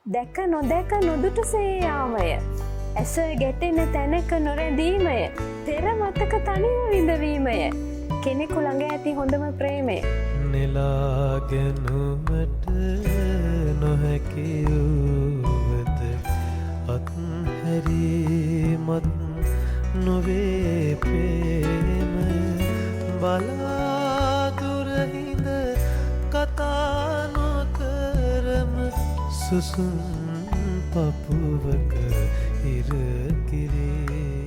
දැක නොදැක නොදුටුසේ යාමය. ඇස ගැටෙන තැනක නොරැඳීමය. පෙර මතක තනිව විඳවීමය. කෙනෙකු ළඟ ඇති හොඳම ප්‍රේමය. නෙලාගෙනුමට නොහැකි වූවද අත්හැරීමත් නොවේ ප්‍රේමය. බලාදුරහිඳ කතා නොකරම සුසුම් පපුවක ඉරකිරේ